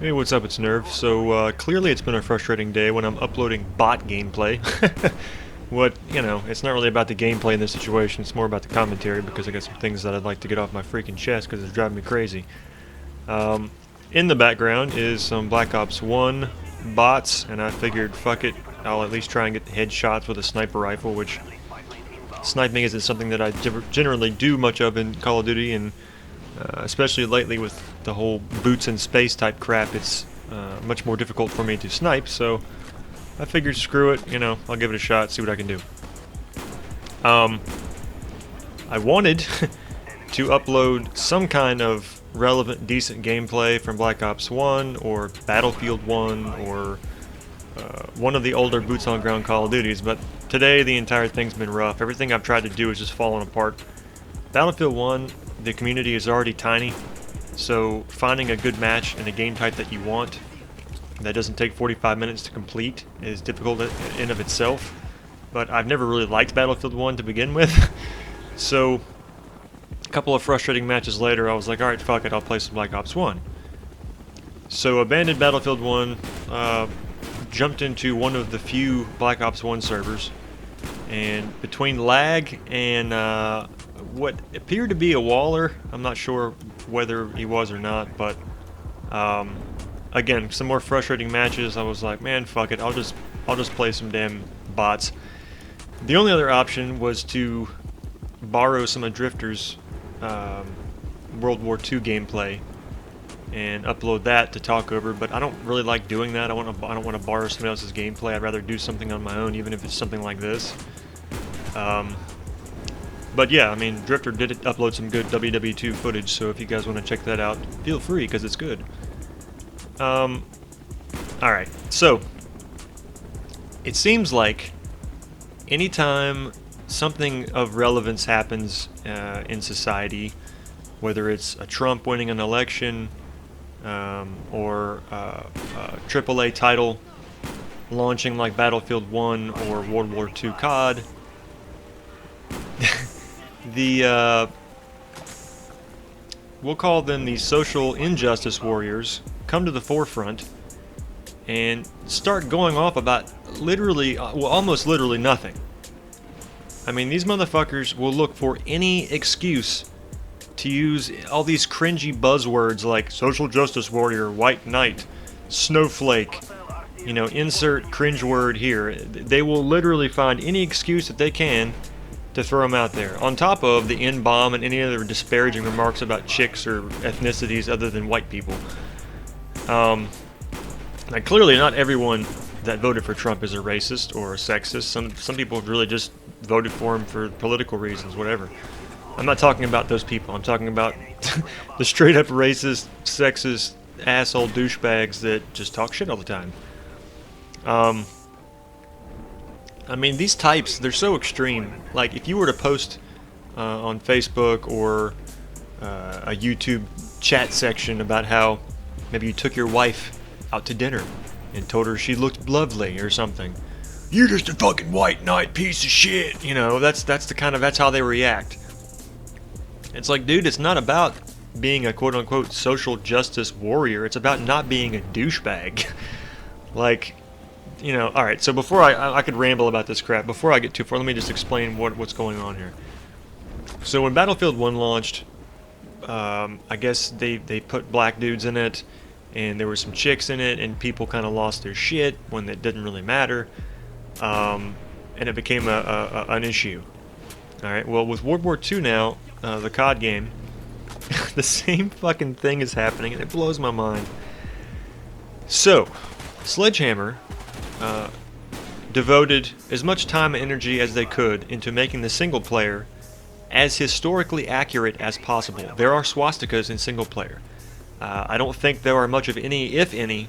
Hey, what's up? It's Nerve. So, clearly it's been a frustrating day when I'm uploading bot gameplay. It's not really about the gameplay in this situation, it's more about the commentary because I got some things that I'd like to get off my freaking chest because it's driving me crazy. In the background is some Black Ops 1 bots, and I figured, fuck it, I'll at least try and get headshots with a sniper rifle, which sniping isn't something that I generally do much of in Call of Duty, and especially lately with the whole boots in space type crap, it's much more difficult for me to snipe, so I figured screw it, I'll give it a shot, see what I can do. I wanted to upload some kind of relevant, decent gameplay from Black Ops 1 or Battlefield 1 or one of the older boots on ground Call of Duties, but today the entire thing's been rough. Everything I've tried to do is just falling apart. Battlefield 1, the community is already tiny, so finding a good match in a game type that you want that doesn't take 45 minutes to complete is difficult in of itself, but I've never really liked Battlefield 1 to begin with. So a couple of frustrating matches later, I was like, alright, fuck it, I'll play some Black Ops 1. So abandoned Battlefield 1, jumped into one of the few Black Ops 1 servers, and between lag and what appeared to be a waller, I'm not sure whether he was or not, but again, some more frustrating matches. I was like, man, fuck it, I'll just play some damn bots. The only other option was to borrow some of Drifter's World War II gameplay and upload that to talk over, but I don't really like doing that. I don't want to borrow somebody else's gameplay. I'd rather do something on my own, even if it's something like this. But yeah, I mean, Drifter did upload some good WW2 footage, so if you guys want to check that out, feel free, because it's good. Alright, so it seems like anytime something of relevance happens in society, whether it's a Trump winning an election, or a AAA title launching like Battlefield 1 or World War II COD, we'll call them the social injustice warriors, come to the forefront and start going off about literally, well, almost literally nothing. I mean, these motherfuckers will look for any excuse to use all these cringy buzzwords like social justice warrior, white knight, snowflake, insert cringe word here. They will literally find any excuse that they can to throw them out there, on top of the N-bomb and any other disparaging remarks about chicks or ethnicities other than white people. Now, clearly not everyone that voted for Trump is a racist or a sexist. Some people really just voted for him for political reasons, whatever. I'm not talking about those people. I'm talking about the straight up racist, sexist, asshole douchebags that just talk shit all the time. I mean, these types, they're so extreme. Like, if you were to post on Facebook or a YouTube chat section about how maybe you took your wife out to dinner and told her she looked lovely or something, you're just a fucking white knight piece of shit. That's how they react. It's like, dude, it's not about being a quote-unquote social justice warrior. It's about not being a douchebag. Like, alright, so before I could ramble about this crap, before I get too far, let me just explain what's going on here. So when Battlefield 1 launched, I guess they put black dudes in it, and there were some chicks in it, and people kind of lost their shit when it didn't really matter, and it became an issue. Alright, well, with World War II now, the COD game, the same fucking thing is happening, and it blows my mind. So, Sledgehammer devoted as much time and energy as they could into making the single player as historically accurate as possible. There are swastikas in single player. I don't think there are much of any, if any,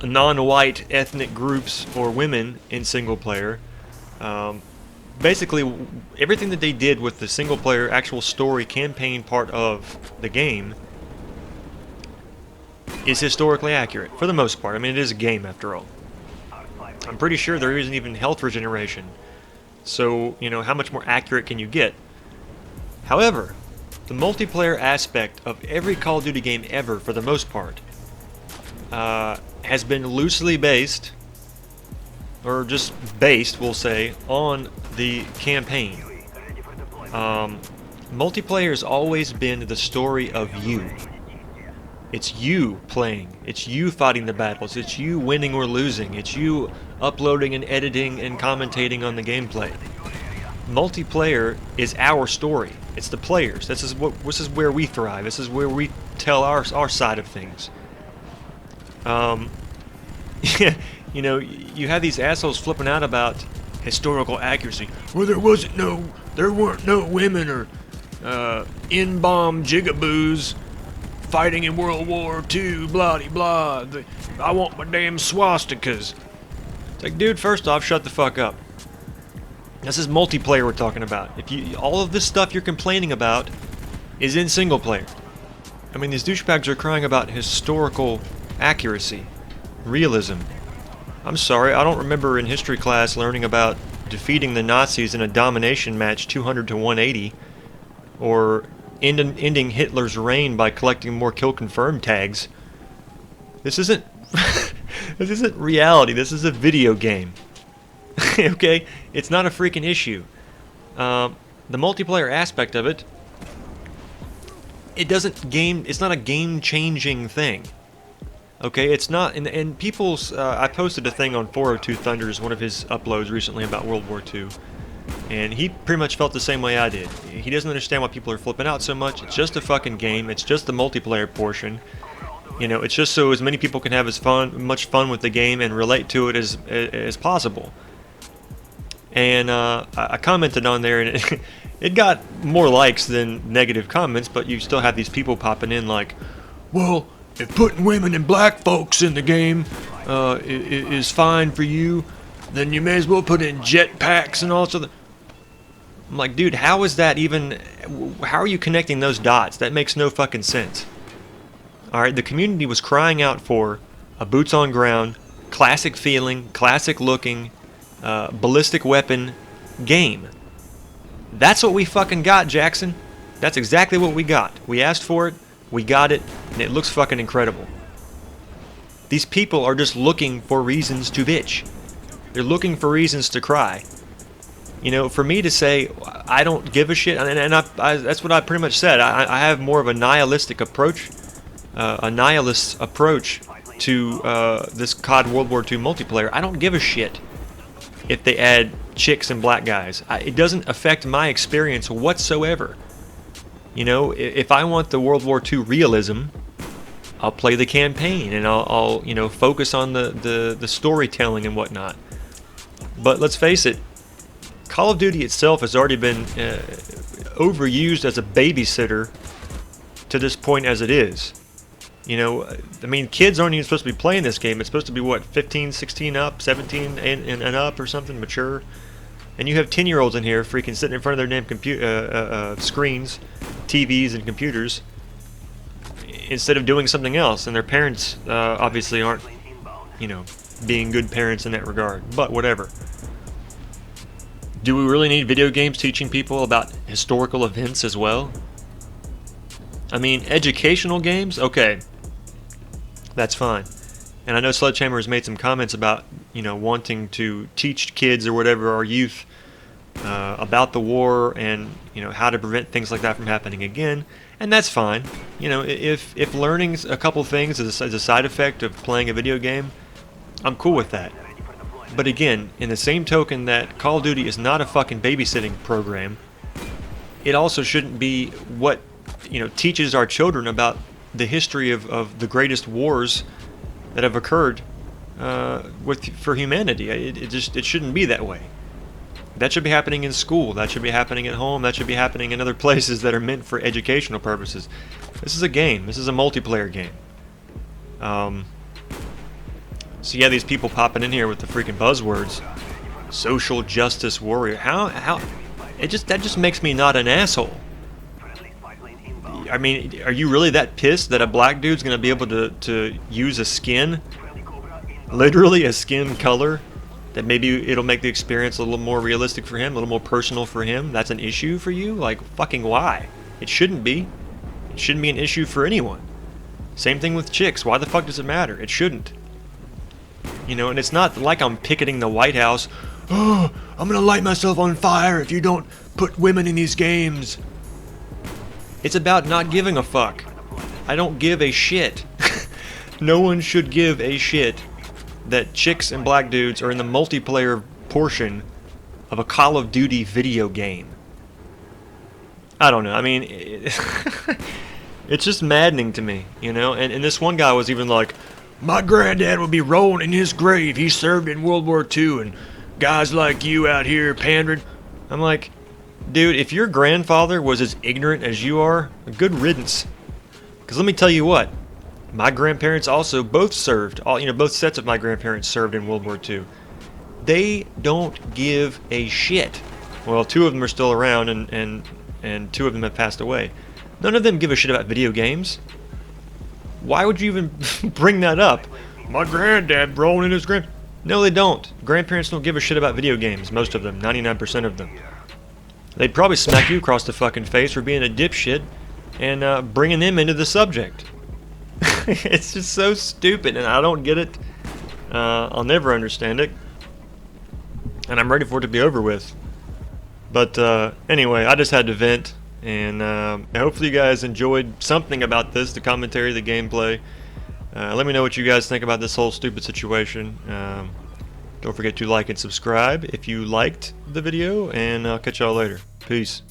non-white ethnic groups or women in single player. Basically, everything that they did with the single player actual story campaign part of the game is historically accurate, for the most part. I mean, it is a game after all. I'm pretty sure there isn't even health regeneration. So, how much more accurate can you get? However, the multiplayer aspect of every Call of Duty game ever, for the most part, has been loosely based, or just based, we'll say, on the campaign. Multiplayer has always been the story of you. It's you playing. It's you fighting the battles. It's you winning or losing. It's you uploading and editing and commentating on the gameplay. Multiplayer is our story. It's the players. This is where we thrive. This is where we tell our side of things. You know, you have these assholes flipping out about historical accuracy. Well, there weren't no women or in-bomb jigaboos fighting in World War II, blah de blah. I want my damn swastikas. It's like, dude, first off, shut the fuck up. This is multiplayer we're talking about. All of this stuff you're complaining about is in single player. I mean, these douchebags are crying about historical accuracy, realism. I'm sorry, I don't remember in history class learning about defeating the Nazis in a domination match 200 to 180, or ending Hitler's reign by collecting more kill confirmed tags. This isn't this isn't reality. This is a video game. Okay, it's not a freaking issue. The multiplayer aspect of it, it's not a game-changing thing. Okay, it's not, and people's, I posted a thing on 402 Thunder's, one of his uploads recently about World War II, and he pretty much felt the same way I did. He doesn't understand why people are flipping out so much. It's just a fucking game. It's just the multiplayer portion. You know, it's just so as many people can have much fun with the game and relate to it as possible. And I commented on there, and it got more likes than negative comments, but you still have these people popping in like, well, if putting women and black folks in the game is fine for you, then you may as well put in jetpacks and all this other. I'm like, dude, how is that even? How are you connecting those dots? That makes no fucking sense. Alright, the community was crying out for a boots on ground, classic feeling, classic looking, ballistic weapon game. That's what we fucking got, Jackson. That's exactly what we got. We asked for it, we got it, and it looks fucking incredible. These people are just looking for reasons to bitch. They're looking for reasons to cry. You know, for me to say, I don't give a shit, and that's what I pretty much said. I have more of a nihilistic approach, a nihilist approach to this COD World War II multiplayer. I don't give a shit if they add chicks and black guys. It doesn't affect my experience whatsoever. You know, if I want the World War II realism, I'll play the campaign and I'll you know, focus on the storytelling and whatnot. But let's face it, Call of Duty itself has already been overused as a babysitter to this point as it is. You know, I mean, kids aren't even supposed to be playing this game. It's supposed to be, what, 15, 16 up, 17 and up or something, mature. And you have 10-year-olds in here freaking sitting in front of their damn screens, TVs and computers, instead of doing something else. And their parents obviously aren't, you know, being good parents in that regard. But whatever. Do we really need video games teaching people about historical events as well? I mean, educational games? Okay. That's fine. And I know Sledgehammer has made some comments about, you know, wanting to teach kids or whatever, our youth, about the war and, you know, how to prevent things like that from happening again. And that's fine. You know, if learning a couple things is a side effect of playing a video game, I'm cool with that. But again, in the same token that Call of Duty is not a fucking babysitting program, it also shouldn't be what, you know, teaches our children about the history of the greatest wars that have occurred for humanity. It shouldn't be that way. That should be happening in school. That should be happening at home. That should be happening in other places that are meant for educational purposes. This is a game. This is a multiplayer game. So yeah, these people popping in here with the freaking buzzwords, social justice warrior. How that just makes me not an asshole. I mean, are you really that pissed that a black dude's gonna be able to use a skin, literally a skin color, that maybe it'll make the experience a little more realistic for him, a little more personal for him? That's an issue for you? Like, fucking why? It shouldn't be. It shouldn't be an issue for anyone. Same thing with chicks. Why the fuck does it matter? It shouldn't. You know, and it's not like I'm picketing the White House. Oh, I'm gonna light myself on fire if you don't put women in these games. It's about not giving a fuck. I don't give a shit. No one should give a shit that chicks and black dudes are in the multiplayer portion of a Call of Duty video game. I don't know. I mean, it's just maddening to me, you know? And this one guy was even like, my granddad would be rolling in his grave. He served in World War II, and guys like you out here pandering. I'm like, dude, if your grandfather was as ignorant as you are, good riddance. Because let me tell you what, my grandparents also both served. Both sets of my grandparents served in World War II. They don't give a shit. Well, 2 of them are still around, and 2 of them have passed away. None of them give a shit about video games. Why would you even bring that up? My granddad rolling in his grave. No, they don't. Grandparents don't give a shit about video games, most of them, 99% of them. They'd probably smack you across the fucking face for being a dipshit and bringing them into the subject. It's just so stupid, and I don't get it. I'll never understand it. And I'm ready for it to be over with. But anyway, I just had to vent. And hopefully you guys enjoyed something about this, the commentary, the gameplay. Let me know what you guys think about this whole stupid situation. Don't forget to like and subscribe if you liked the video, and I'll catch y'all later. Peace.